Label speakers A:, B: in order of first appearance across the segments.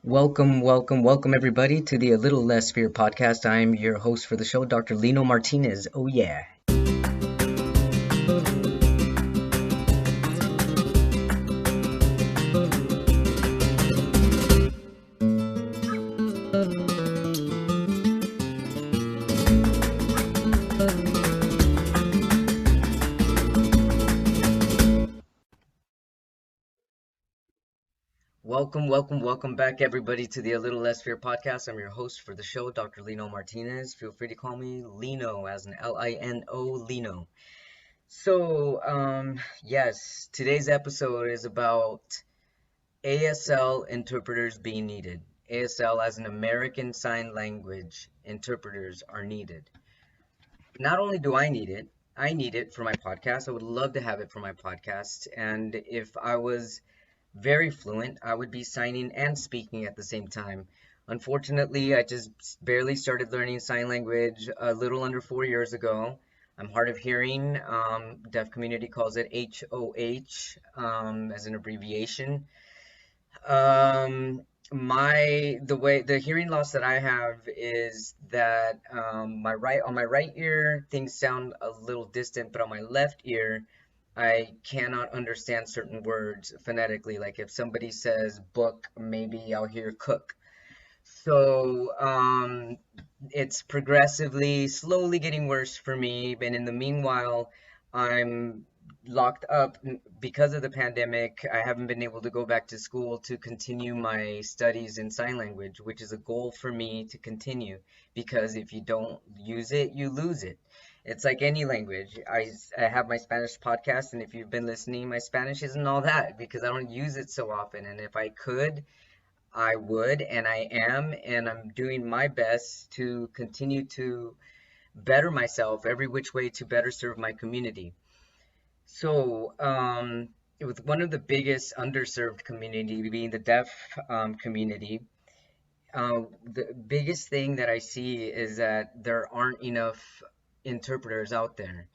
A: Welcome everybody to the A Little Less Fear podcast. I'm your host for the show, Dr. Lino Martinez. Oh yeah. Welcome back everybody to the A Little Less Fear podcast. I'm your host for the show, Dr. Lino Martinez. Feel free to call me Lino, as in Lino, Lino. Yes, today's episode is about ASL interpreters being needed. ASL as an American Sign Language interpreters are needed. Not only do I need it for my podcast. I would love to have it for my podcast. And if I was very fluent, I would be signing and speaking at the same time. Unfortunately, I just barely started learning sign language a little under 4 years ago. I'm hard of hearing. Deaf community calls it HOH as an abbreviation. The hearing loss that I have is that on my right ear things sound a little distant, but on my left ear I cannot understand certain words phonetically. Like if somebody says book, maybe I'll hear cook. So it's progressively, slowly getting worse for me. And in the meanwhile, I'm locked up because of the pandemic. I haven't been able to go back to school to continue my studies in sign language, which is a goal for me to continue, because if you don't use it, you lose it. It's like any language. I have my Spanish podcast, and if you've been listening, my Spanish isn't all that because I don't use it so often. And if I could, I would, and I am, and I'm doing my best to continue to better myself every which way to better serve my community. So, with one of the biggest underserved community being the deaf community, the biggest thing that I see is that there aren't enough interpreters out there.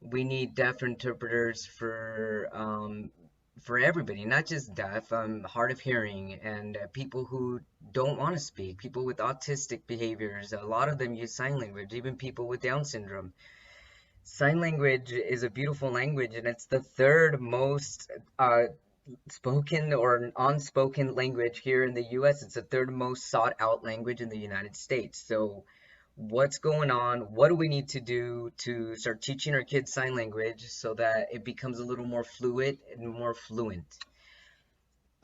A: We need deaf interpreters for everybody, not just deaf, hard of hearing, and people who don't want to speak, people with autistic behaviors. A lot of them use sign language, even people with Down syndrome. Sign language is a beautiful language, and it's the third most spoken or unspoken language here in the US. It's the third most sought out language in the United States. So what's going on? What do we need to do to start teaching our kids sign language so that it becomes a little more fluid and more fluent?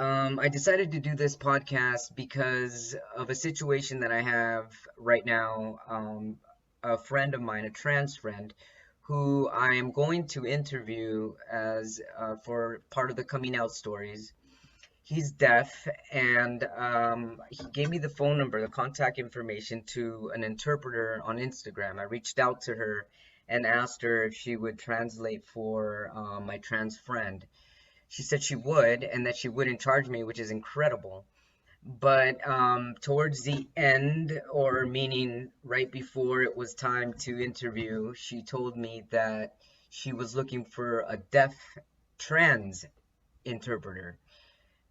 A: I decided to do this podcast because of a situation that I have right now. A friend of mine, a trans friend, who I am going to interview as for part of the coming out stories. He's deaf, and he gave me the phone number, the contact information to an interpreter on Instagram. I reached out to her and asked her if she would translate for my trans friend. She said she would, and that she wouldn't charge me, which is incredible. But towards the end, or meaning right before it was time to interview, she told me that she was looking for a deaf trans interpreter,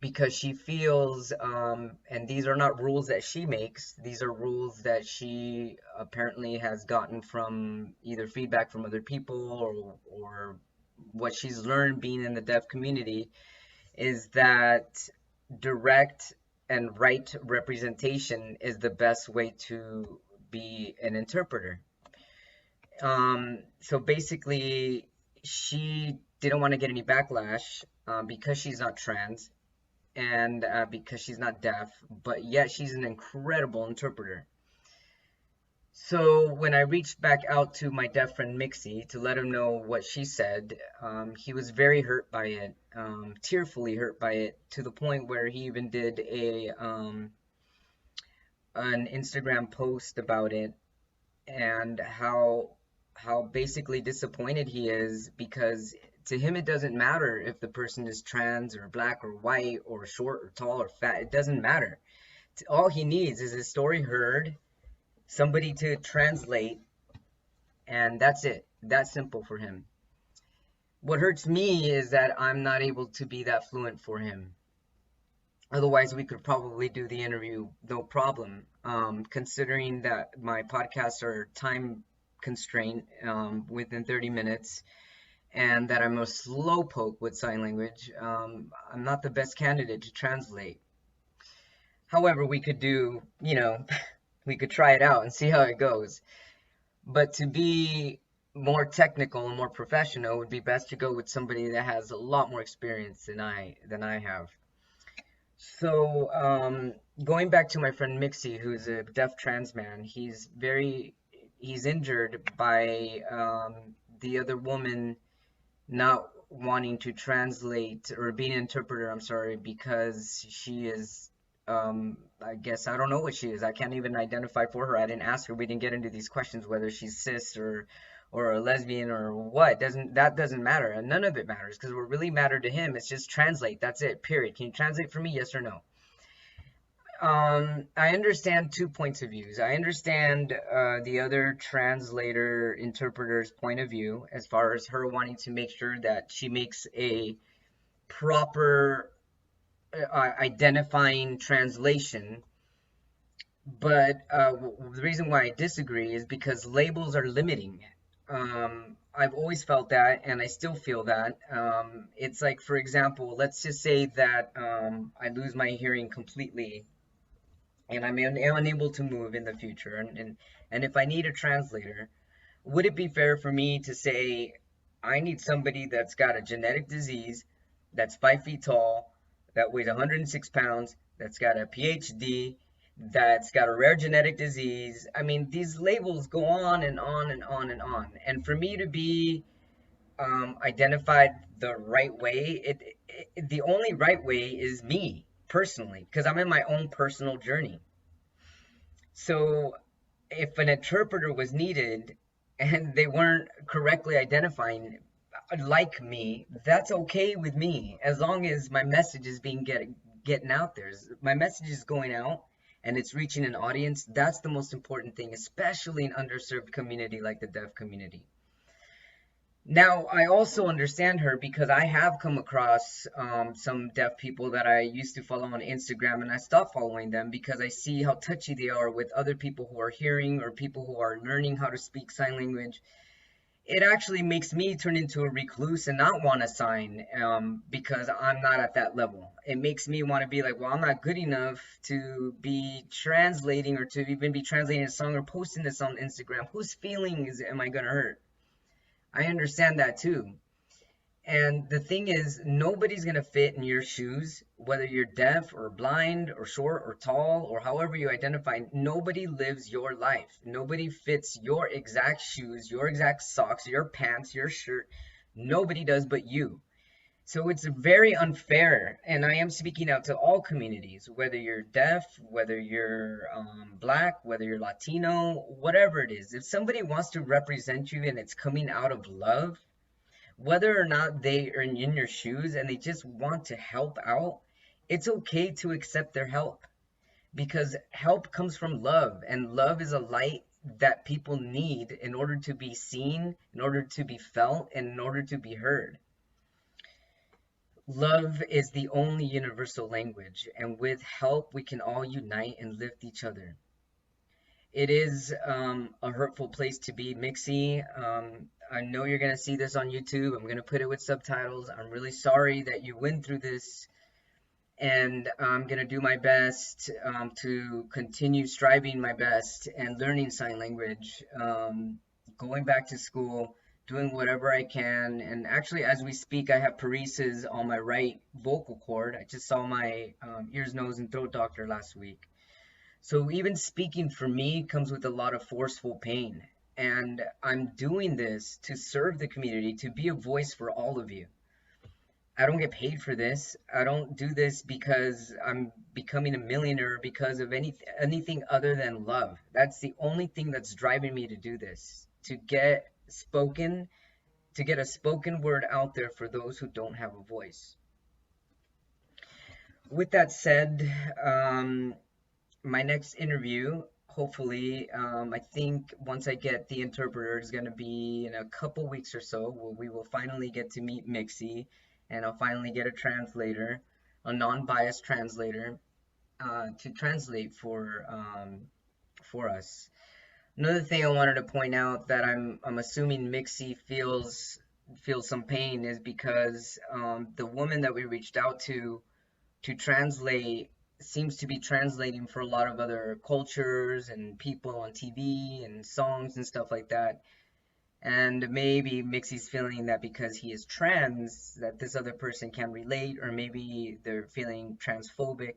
A: because she feels, and these are not rules that she makes, these are rules that she apparently has gotten from either feedback from other people, or what she's learned being in the deaf community, is that direct and right representation is the best way to be an interpreter. So basically, she didn't want to get any backlash because she's not trans, and because she's not deaf, but yet she's an incredible interpreter. So when I reached back out to my deaf friend Mixie to let him know what she said, he was very hurt by it, tearfully hurt by it, to the point where he even did an Instagram post about it, and how basically disappointed he is, because to him it doesn't matter if the person is trans or black or white or short or tall or fat. It doesn't matter. All he needs is his story heard, somebody to translate, and that's it. That's simple for him. What hurts me is that I'm not able to be that fluent for him. Otherwise, we could probably do the interview no problem. Considering that my podcasts are time constrained within 30 minutes, and that I'm a slowpoke with sign language, I'm not the best candidate to translate. However, we could do, we could try it out and see how it goes. But to be more technical and more professional, it would be best to go with somebody that has a lot more experience than I have. So, going back to my friend Mixie, who's a deaf trans man, he's injured by the other woman not wanting to translate or being an interpreter, I'm sorry, because she is, I guess I don't know what she is. I can't even identify for her. I didn't ask her. We didn't get into these questions whether she's cis or a lesbian or what. That doesn't matter, and none of it matters because what really mattered to him is just translate. That's it. Period. Can you translate for me? Yes or no? I understand two points of views. I understand the other translator interpreter's point of view as far as her wanting to make sure that she makes a proper identifying translation. But the reason why I disagree is because labels are limiting. I've always felt that, and I still feel that. It's like, for example, let's just say that I lose my hearing completely and I'm unable to move in the future. And if I need a translator, would it be fair for me to say, I need somebody that's got a genetic disease, that's 5 feet tall, that weighs 106 pounds, that's got a PhD, that's got a rare genetic disease? I mean, these labels go on and on and on and on. And for me to be identified the right way, the only right way is me personally, because I'm in my own personal journey. So if an interpreter was needed and they weren't correctly identifying like me, that's okay with me as long as my message is getting out there. My message is going out and it's reaching an audience. That's the most important thing, especially in underserved community like the deaf community. Now, I also understand her because I have come across some deaf people that I used to follow on Instagram, and I stopped following them because I see how touchy they are with other people who are hearing or people who are learning how to speak sign language. It actually makes me turn into a recluse and not want to sign because I'm not at that level. It makes me want to be like, well, I'm not good enough to be translating or to even be translating a song or posting this on Instagram. Whose feelings am I going to hurt? I understand that too. And the thing is, nobody's going to fit in your shoes, whether you're deaf or blind or short or tall or however you identify. Nobody lives your life. Nobody fits your exact shoes, your exact socks, your pants, your shirt. Nobody does but you. So it's very unfair. And I am speaking out to all communities, whether you're deaf, whether you're black, whether you're Latino, whatever it is. If somebody wants to represent you and it's coming out of love, whether or not they are in your shoes and they just want to help out, it's okay to accept their help because help comes from love, and love is a light that people need in order to be seen, in order to be felt, and in order to be heard. Love is the only universal language, and with help, we can all unite and lift each other. It is a hurtful place to be, Mixie. I know you're going to see this on YouTube. I'm going to put it with subtitles. I'm really sorry that you went through this, and I'm going to do my best to continue striving my best and learning sign language, going back to school, doing whatever I can. And actually, as we speak, I have paresis on my right vocal cord. I just saw my ears, nose, and throat doctor last week. So even speaking for me comes with a lot of forceful pain. And I'm doing this to serve the community, to be a voice for all of you. I don't get paid for this. I don't do this because I'm becoming a millionaire because of anything other than love. That's the only thing that's driving me to do this, to get a spoken word out there for those who don't have a voice. With that said, my next interview, hopefully, I think once I get the interpreter, is going to be in a couple weeks or so, where we will finally get to meet Mixie, and I'll finally get a translator. a non-biased translator to translate for us. Another thing I wanted to point out that I'm assuming Mixie feels some pain is because the woman that we reached out to translate seems to be translating for a lot of other cultures and people on TV and songs and stuff like that. And maybe Mixie's feeling that because he is trans, that this other person can relate, or maybe they're feeling transphobic.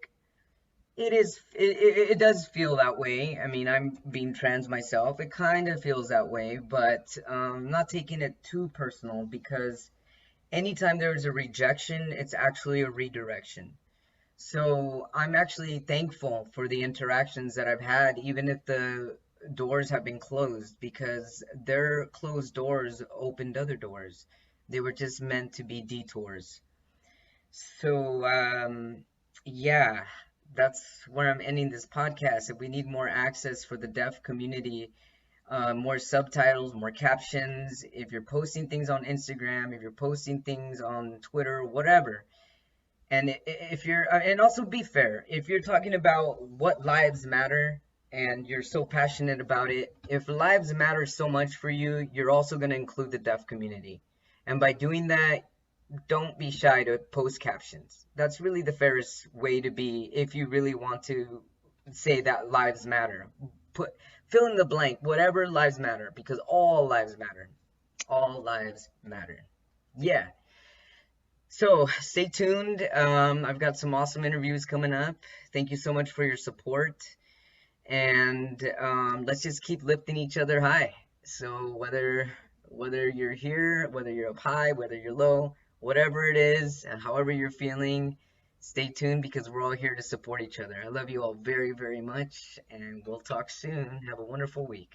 A: It does feel that way. I mean, I'm being trans myself. It kind of feels that way, but not taking it too personal because anytime there is a rejection, it's actually a redirection. So I'm actually thankful for the interactions that I've had, even if the doors have been closed, because their closed doors opened other doors. They were just meant to be detours. So, yeah, that's where I'm ending this podcast. If we need more access for the deaf community, more subtitles, more captions, if you're posting things on Instagram, if you're posting things on Twitter, whatever, and if you're, and also be fair, if you're talking about what lives matter and you're so passionate about it, if lives matter so much for you, you're also going to include the deaf community. And by doing that, don't be shy to post captions. That's really the fairest way to be if you really want to say that lives matter. Put fill in the blank, whatever lives matter, because all lives matter. All lives matter. Yeah. So stay tuned. I've got some awesome interviews coming up. Thank you so much for your support. And let's just keep lifting each other high. So whether you're here, whether you're up high, whether you're low, whatever it is, and however you're feeling, stay tuned because we're all here to support each other. I love you all very, very much, and we'll talk soon. Have a wonderful week.